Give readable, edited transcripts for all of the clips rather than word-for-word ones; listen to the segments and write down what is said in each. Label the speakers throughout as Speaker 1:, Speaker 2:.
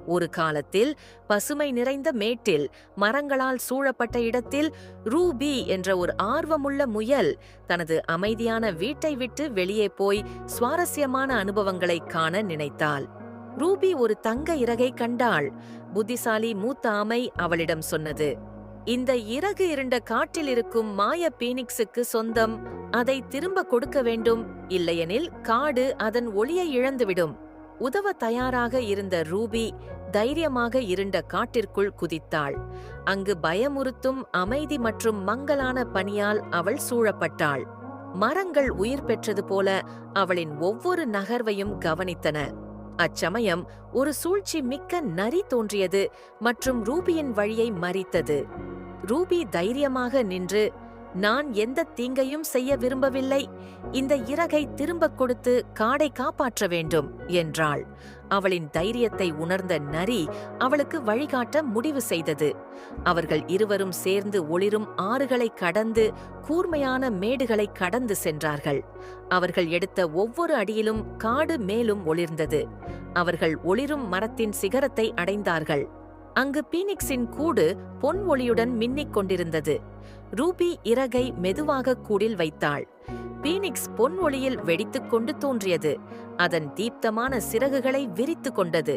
Speaker 1: ஒரு காலத்தில் பசுமை நிறைந்த மேட்டில் மரங்களால் சூழப்பட்ட இடத்தில் ரூபி என்ற ஒரு ஆர்வமுள்ள முயல் தனது அமைதியான வீட்டை விட்டு வெளியே போய் சுவாரஸ்யமான அனுபவங்களை காண நினைத்தாள். ரூபி ஒரு தங்க இறகை கண்டாள். புத்திசாலி மூத்த ஆமை அவளிடம் சொன்னது, இந்த இறகு இருண்ட காட்டில் இருக்கும் மாய பீனிக்ஸுக்கு சொந்தம். அதை திரும்ப கொடுக்க வேண்டும், இல்லையெனில் காடு அதன் ஒளியை இழந்துவிடும். உதவ தயாராக இருந்த ரூபி தைரியமாக இருண்ட காட்டிற்குள் குதித்தாள். அங்கு பயமுறுத்தும் அமைதி மற்றும் மங்கலான பனியால் அவள் சூழப்பட்டாள். மரங்கள் உயிர் பெற்றது போல அவளின் ஒவ்வொரு நகர்வையும் கவனித்தன. அச்சமயம் ஒரு சூழ்ச்சி மிக்க நரி தோன்றியது மற்றும் ரூபியின் வழியை மறித்தது. ரூபி தைரியமாக நின்று, நான் எந்த தீங்கையும் செய்ய விரும்பவில்லை, இந்த இறகை திரும்பக் கொடுத்து காடை காப்பாற்ற வேண்டும் என்றாள். அவளின் தைரியத்தை உணர்ந்த நரி அவளுக்கு வழிகாட்ட முடிவு செய்தது. அவர்கள் இருவரும் சேர்ந்து ஒளிரும் ஆறுகளை கடந்து கூர்மையான மேடுகளை கடந்து சென்றார்கள். அவர்கள் எடுத்த ஒவ்வொரு அடியிலும் காடு மேலும் ஒளிர்ந்தது. அவர்கள் ஒளிரும் மரத்தின் சிகரத்தை அடைந்தார்கள். அங்கு பீனிக்ஸின் கூடு பொன் ஒளியுடன் மின்னிக் கொண்டிருந்தது. ரூபி இறகை மெதுவாக கூடில் வைத்தாள். பீனிக்ஸ் பொன் ஒளியில் வெடித்துக்கொண்டு தோன்றியது. அதன் தீப்தமான சிறகுகளை விரித்து கொண்டது.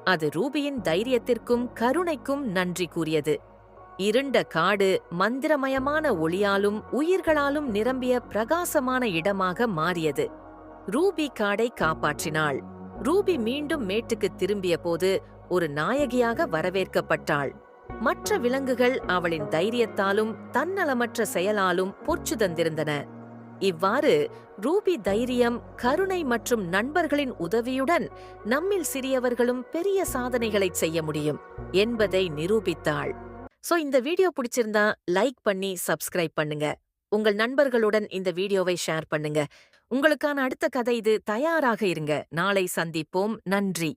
Speaker 1: அது ரூபியின் தைரியத்திற்கும் கருணைக்கும் நன்றி கூறியது. இருண்ட காடு மந்திரமயமான ஒளியாலும் உயிர்களாலும் நிரம்பிய பிரகாசமான இடமாக மாறியது. ரூபி காடை காப்பாற்றினாள். ரூபி மீண்டும் மேட்டுக்கு திரும்பிய போது ஒரு நாயகியாக வரவேற்கப்பட்டாள். மற்ற விலங்குகள் அவளின் தைரியத்தாலும் தன்னலமற்ற செயலாலும் பொற்சுதந்திருந்தன. இவ்வாறு ரூபி தைரியம், கருணை மற்றும் நண்பர்களின் உதவியுடன் நம்மில் சிறியவர்களும் பெரிய சாதனைகளைச் செய்ய முடியும் என்பதை நிரூபித்தாள். இந்த வீடியோ பிடிச்சிருந்தா லைக் பண்ணி சப்ஸ்கிரைப் பண்ணுங்க. உங்கள் நண்பர்களுடன் இந்த வீடியோவை ஷேர் பண்ணுங்க. உங்களுக்கான அடுத்த கதை இது. தயாராக இருங்க. நாளை சந்திப்போம். நன்றி.